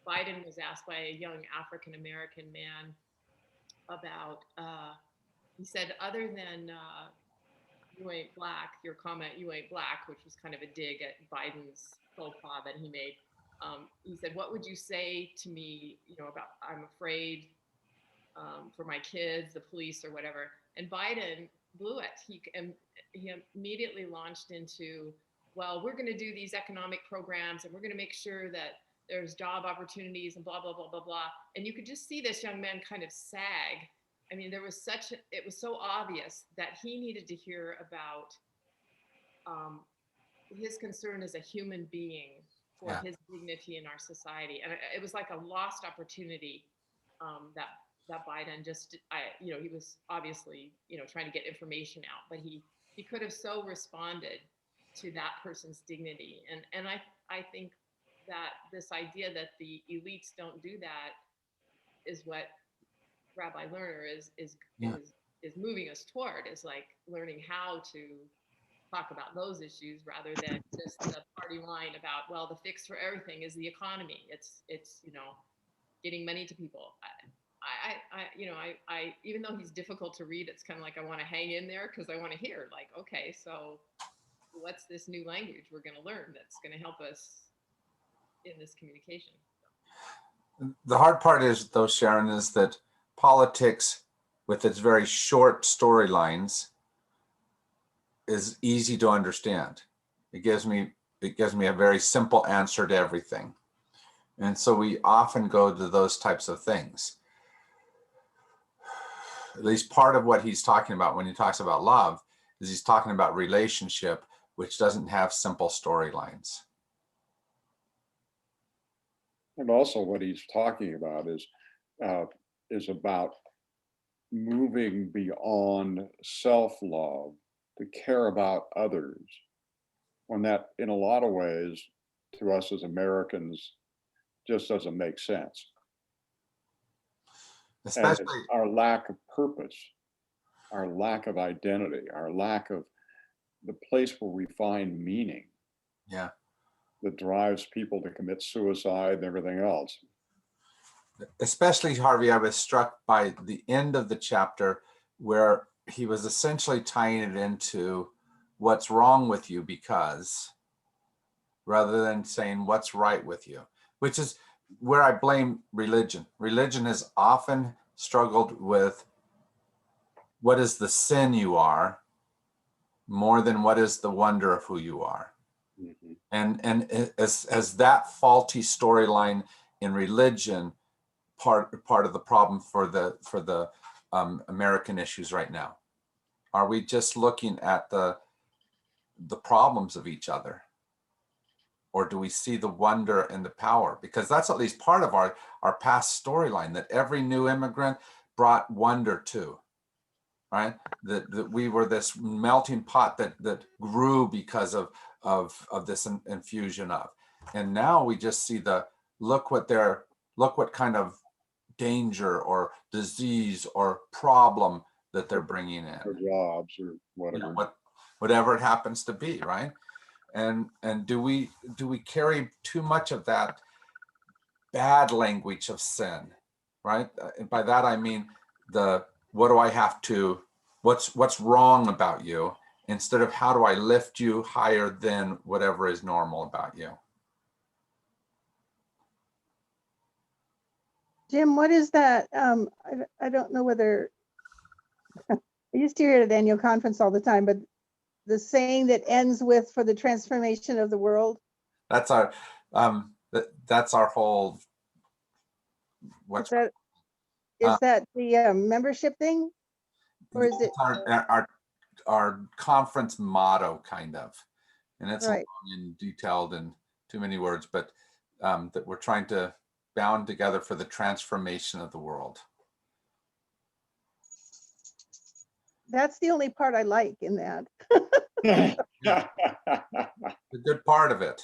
Speaker 6: Biden was asked by a young African-American man about, he said, other than you ain't black, your comment, you ain't black, which was kind of a dig at Biden's faux pas that he made. He said, what would you say to me, you know, about I'm afraid for my kids, the police or whatever. And Biden blew it. He immediately launched into, well, we're going to do these economic programs and we're going to make sure that there's job opportunities and blah, blah, blah, blah, blah. And you could just see this young man kind of sag. I mean, it was so obvious that he needed to hear about his concern as a human being for his dignity in our society. And it was like a lost opportunity that Biden you know, he was obviously, you know, trying to get information out, but he could have so responded to that person's dignity. And I think that this idea that the elites don't do that is what Rabbi Lerner
Speaker 1: Yeah.
Speaker 6: is moving us toward, is like learning how to talk about those issues rather than just the party line about, well, the fix for everything is the economy. It's getting money to people. I even though he's difficult to read, it's kind of like I want to hang in there because I want to hear, like, okay, so what's this new language we're going to learn that's going to help us in this communication?
Speaker 1: The hard part is, though, Sharon, is that politics, with its very short storylines, is easy to understand. It gives me a very simple answer to everything. And so we often go to those types of things. At least part of what he's talking about when he talks about love is he's talking about relationship, which doesn't have simple storylines.
Speaker 7: And also what he's talking about is about moving beyond self-love to care about others, when that in a lot of ways to us as Americans just doesn't make sense. And
Speaker 1: Especially,
Speaker 7: it's our lack of purpose, our lack of identity, our lack of the place where we find meaning
Speaker 1: yeah,
Speaker 7: that drives people to commit suicide and everything else.
Speaker 1: especially Harvey, I was struck by the end of the chapter where he was essentially tying it into what's wrong with you because, rather than saying what's right with you, which is where I blame religion. Religion has often struggled with what is the sin you are more than what is the wonder of who you are.
Speaker 7: Mhm.
Speaker 1: And as that faulty storyline in religion part of the problem for the American issues right now? Are we just looking at the problems of each other, or do we see the wonder and the power? Because that's at least part of our past storyline, that every new immigrant brought wonder to, right? That we were this melting pot that grew because of this infusion of, and now we just see look what kind of danger or disease or problem that they're bringing in,
Speaker 7: Or jobs or
Speaker 1: you
Speaker 7: whatever.
Speaker 1: know, whatever it happens to be, right? And do we carry too much of that bad language of sin, right? And by that I mean what's wrong about you, instead of how do I lift you higher than whatever is normal about you.
Speaker 5: Jim, what is that? I don't know whether, I used to hear it at annual conference all the time, but the saying that ends with "for the transformation of the world."
Speaker 1: That's our that's our whole
Speaker 5: Is that the membership thing? Or is it?
Speaker 1: Our conference motto, kind of, and it's
Speaker 5: Right.
Speaker 1: long and detailed and too many words, but that we're trying to bound together for the transformation of the world.
Speaker 5: That's the only part I like in that.
Speaker 1: The good part of it.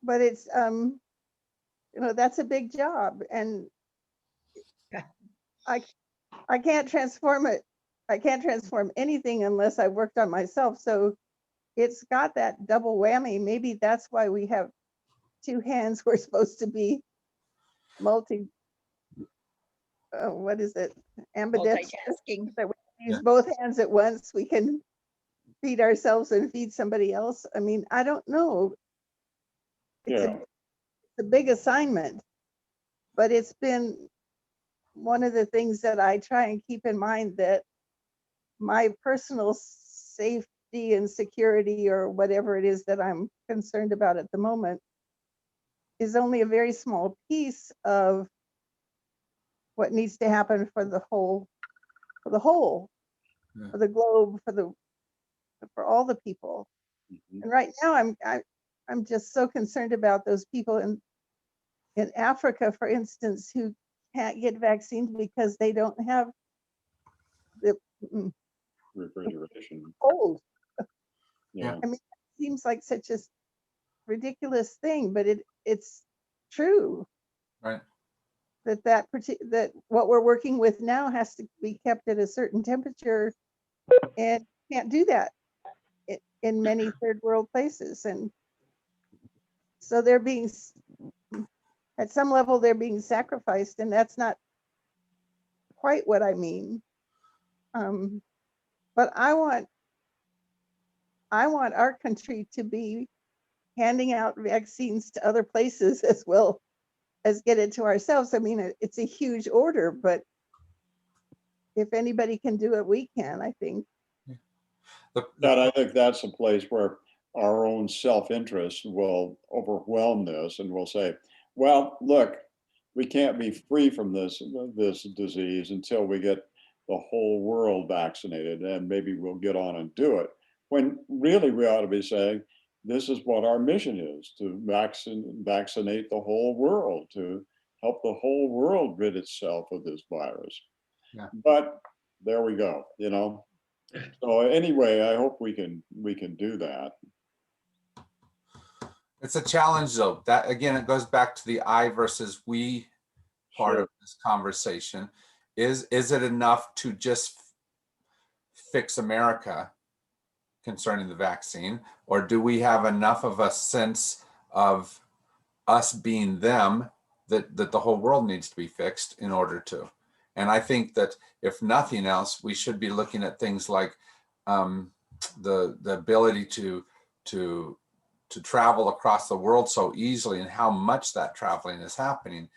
Speaker 5: But it's, that's a big job, and I can't transform it. I can't transform anything unless I worked on myself. So it's got that double whammy. Maybe that's why we have two hands. We're supposed to be what is it? Ambidextrous.
Speaker 2: Multitasking.
Speaker 5: That we use
Speaker 1: Yeah.
Speaker 5: both hands at once. We can feed ourselves and feed somebody else. I mean, I don't know. It's
Speaker 7: Yeah.
Speaker 5: a big assignment, but it's been one of the things that I try and keep in mind, that my personal safety and security, or whatever it is that I'm concerned about at the moment, is only a very small piece of what needs to happen for the whole,
Speaker 1: Yeah.
Speaker 5: for the globe, for all the people.
Speaker 7: Mhm.
Speaker 5: And right now I'm just so concerned about those people in Africa, for instance, who can't get vaccines because they don't have the
Speaker 7: Refrigeration.
Speaker 5: cold.
Speaker 7: Yeah.
Speaker 5: I mean, it seems like such a ridiculous thing, but it's true.
Speaker 1: Right.
Speaker 5: that what we're working with now has to be kept at a certain temperature, and can't do that in many third world places. And so they're being, at some level, they're being sacrificed, and that's not quite what I mean. But I want our country to be handing out vaccines to other places as well as get it to ourselves. I mean, it's a huge order, but if anybody can do it, we can, I think.
Speaker 7: That I think that's a place where our own self-interest will overwhelm this, and we'll say, well, look, we can't be free from this disease until we get the whole world vaccinated, and maybe we'll get on and do it. When really we ought to be saying, this is what our mission is, to vaccinate the whole world, to help the whole world rid itself of this virus.
Speaker 1: Yeah.
Speaker 7: But there we go, you know. So anyway, I hope we can do that.
Speaker 1: It's a challenge though. That again, it goes back to the I versus we part
Speaker 7: Sure.
Speaker 1: of this conversation. Is it enough to just fix America concerning the vaccine, or do we have enough of a sense of us being them that the whole world needs to be fixed in order to? And I think that if nothing else, we should be looking at things like the ability to travel across the world so easily, and how much that traveling is happening,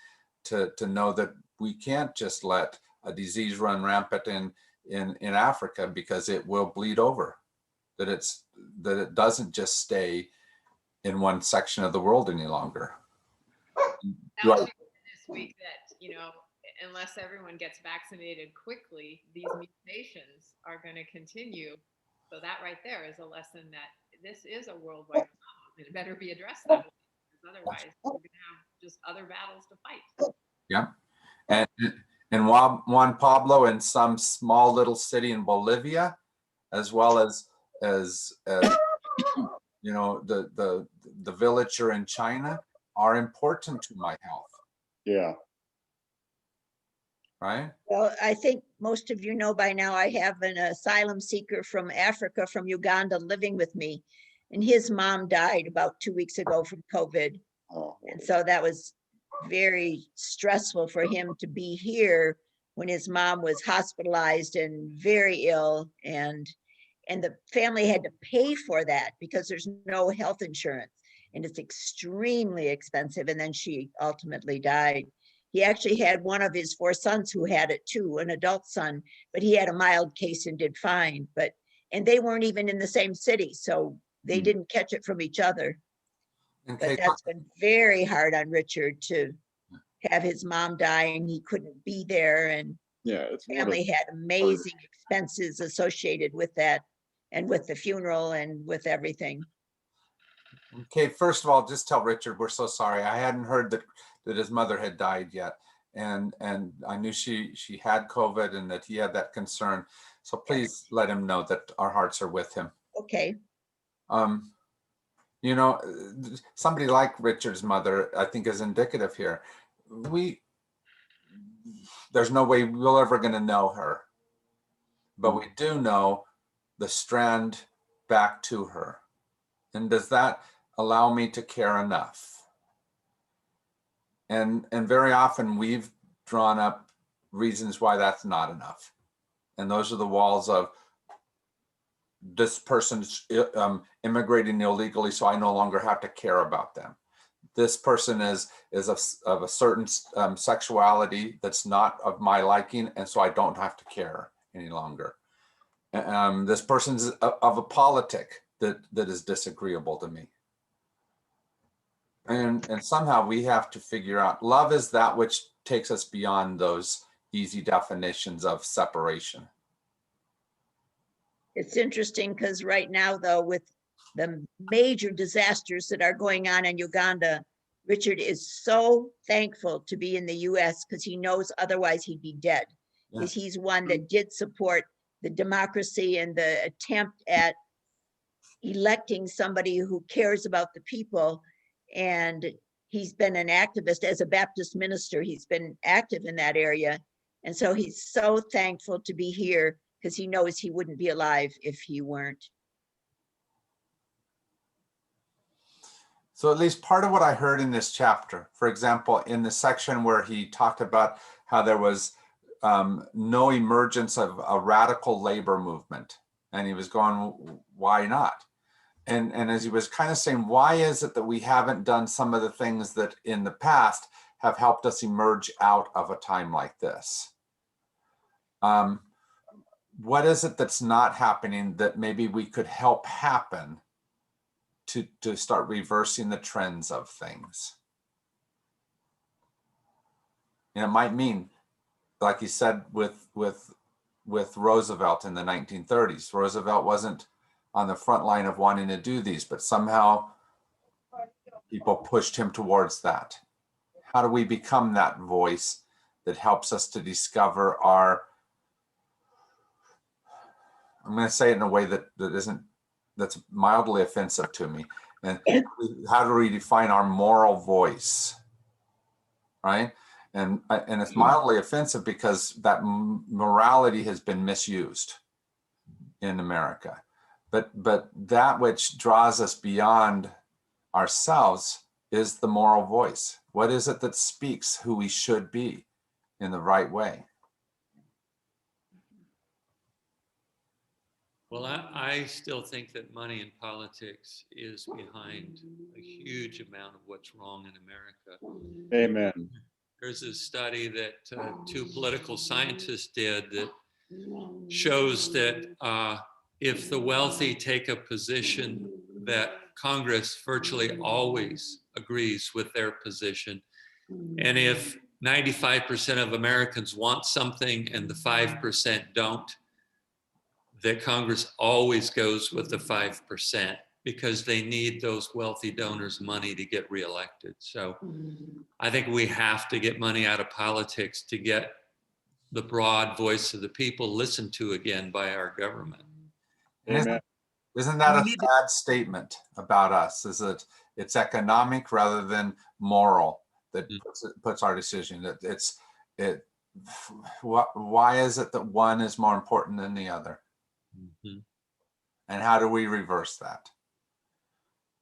Speaker 1: to know that we can't just let a disease run rampant in Africa, because it will bleed over. That it doesn't just stay in one section of the world any longer.
Speaker 6: That was this week that, you know, unless everyone gets vaccinated quickly, these mutations are going to continue. So that right there is a lesson that this is a worldwide problem. It better be addressed that way, because otherwise we're going to have just other battles to fight.
Speaker 1: Yeah. And Juan Pablo, in some small little city in Bolivia, as well as you know, the villager in China, are important to my health.
Speaker 7: Yeah.
Speaker 1: Right.
Speaker 2: Well, I think most of you know by now, I have an asylum seeker from Africa, from Uganda, living with me. And his mom died about 2 weeks ago from COVID.
Speaker 7: Oh,
Speaker 2: And so that was very stressful for him to be here when his mom was hospitalized and very ill. And the family had to pay for that because there's no health insurance, and it's extremely expensive. And then she ultimately died. He actually had one of his 4 sons who had it too, an adult son, but he had a mild case and did fine. And they weren't even in the same city, so they didn't catch it from each other.
Speaker 1: And
Speaker 2: But
Speaker 1: Kate,
Speaker 2: that's been very hard on Richard to have his mom die and he couldn't be there. And
Speaker 7: yeah. It's one of-
Speaker 2: family had amazing expenses associated with that, and with the funeral and with everything.
Speaker 1: Okay, first of all, just tell Richard we're so sorry. I hadn't heard that his mother had died yet, and I knew she had COVID and that he had that concern. So please let him know that our hearts are with him.
Speaker 2: Okay.
Speaker 1: You know, somebody like Richard's mother, I think, is indicative here. There's no way we're ever going to know her, but we do know the strand back to her. And does that allow me to care enough? And very often we've drawn up reasons why that's not enough. And those are the walls of, this person's immigrating illegally, so I no longer have to care about them. This person is of a certain sexuality that's not of my liking, and so I don't have to care any longer. This person's of a politic that is disagreeable to me. And somehow we have to figure out, love is that which takes us beyond those easy definitions of separation.
Speaker 2: It's interesting because right now, though, with the major disasters that are going on in Uganda, Richard is so thankful to be in the US because he knows otherwise he'd be dead. Because he's one that did support the democracy and the attempt at electing somebody who cares about the people. And he's been an activist as a Baptist minister. He's been active in that area. And so he's so thankful to be here because he knows he wouldn't be alive if he weren't.
Speaker 1: So at least part of what I heard in this chapter, for example, in the section where he talked about how there was no emergence of a radical labor movement, and he was going, why not? And as he was kind of saying, why is it that we haven't done some of the things that in the past have helped us emerge out of a time like this? What is it that's not happening that maybe we could help happen to start reversing the trends of things? And it might mean, like you said, with Roosevelt in the 1930s, Roosevelt wasn't on the front line of wanting to do these, but somehow people pushed him towards that. How do we become that voice that helps us to discover our, I'm going to say it in a way that's mildly offensive to me. And how do we define our moral voice, right? And it's mildly offensive because that morality has been misused in America. But that which draws us beyond ourselves is the moral voice. What is it that speaks who we should be in the right way?
Speaker 4: Well, I still think that money in politics is behind a huge amount of what's wrong in America.
Speaker 7: Amen.
Speaker 4: There's a study that two political scientists did that shows that if the wealthy take a position, that Congress virtually always agrees with their position. And if 95% of Americans want something and the 5% don't, that Congress always goes with the 5% because they need those wealthy donors' money to get reelected. So I think we have to get money out of politics to get the broad voice of the people listened to again by our government.
Speaker 7: Amen.
Speaker 1: Isn't that a sad statement about us? Is that it's economic rather than moral that puts our decision? Why is it that one is more important than the other?
Speaker 4: Mm-hmm.
Speaker 1: And how do we reverse that?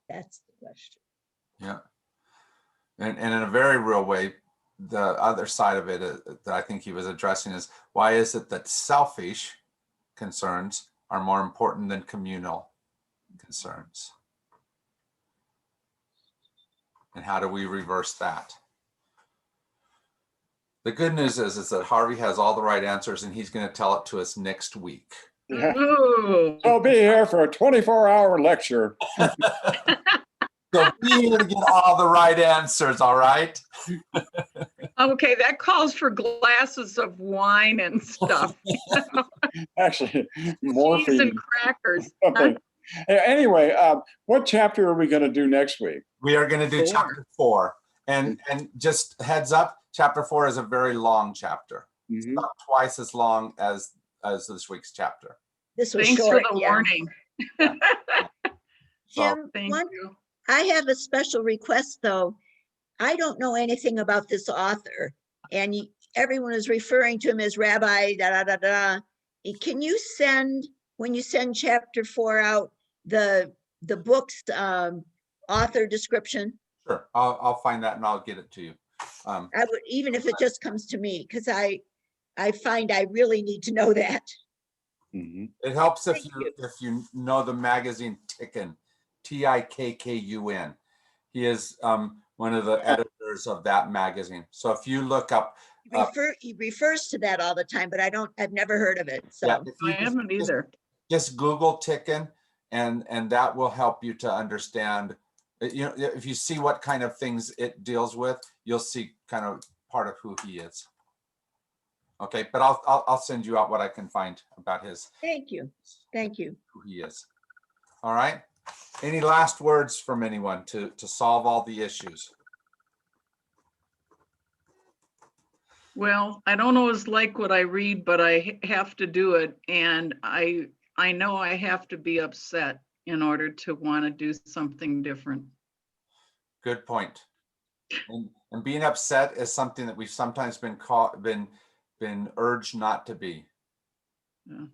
Speaker 2: That's the question.
Speaker 1: Yeah. And in a very real way, the other side of it that I think he was addressing is, why is it that selfish concerns are more important than communal concerns? And how do we reverse that? The good news is that Harvey has all the right answers and he's going to tell it to us next week.
Speaker 7: Yeah.
Speaker 8: Ooh.
Speaker 7: I'll be here for a 24-hour lecture.
Speaker 1: So be here to get all the right answers, all right?
Speaker 8: Okay, that calls for glasses of wine and stuff.
Speaker 7: Actually,
Speaker 8: Cheese
Speaker 7: morphine.
Speaker 8: and crackers.
Speaker 7: Something. Anyway, what chapter are we going to do next week?
Speaker 1: We are going to do
Speaker 8: 4.
Speaker 1: chapter 4. And just heads up, chapter 4 is a very long chapter. It's
Speaker 7: Mhm.
Speaker 1: about twice as long as this week's chapter.
Speaker 2: This was
Speaker 8: Thanks
Speaker 2: short,
Speaker 8: for the
Speaker 2: yeah.
Speaker 8: warning.
Speaker 2: Jim,
Speaker 8: Thank you.
Speaker 2: I have a special request though. I don't know anything about this author and everyone is referring to him as Rabbi da da da da. Can you send, when you send chapter 4 out, the book's author description?
Speaker 1: Sure, I'll find that and I'll get it to you.
Speaker 2: I would, even if it just comes to me, because I find I really need to know that.
Speaker 7: Mhm.
Speaker 1: It helps if
Speaker 2: Thank
Speaker 1: you know the magazine Tikkun, Tikkun. He is one of the editors of that magazine. So if you look up,
Speaker 2: He refers to that all the time, but I've never heard of it. So
Speaker 1: yeah, if you
Speaker 8: I haven't either.
Speaker 1: just Google Tikkun, and that will help you to understand. You know, if you see what kind of things it deals with, you'll see kind of part of who he is. Okay, but I'll send you out what I can find about
Speaker 2: thank you. Thank you.
Speaker 1: who he is. All right. Any last words from anyone to solve all the issues?
Speaker 8: Well, I don't always like what I read, but I have to do it. And I know I have to be upset in order to want to do something different.
Speaker 1: Good point. And being upset is something that we've sometimes been urged not to be.
Speaker 8: Yeah.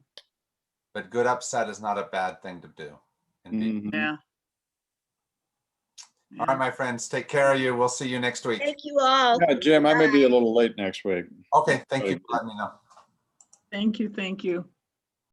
Speaker 1: But good upset is not a bad thing to do. And be-
Speaker 7: Mhm.
Speaker 8: Yeah.
Speaker 1: All right, my friends, take care of you. We'll see you next week.
Speaker 2: Thank you all.
Speaker 7: Yeah, Jim, I may be a
Speaker 2: Bye.
Speaker 7: little late next week.
Speaker 1: Okay, thank you for letting me know.
Speaker 8: Thank you, thank you.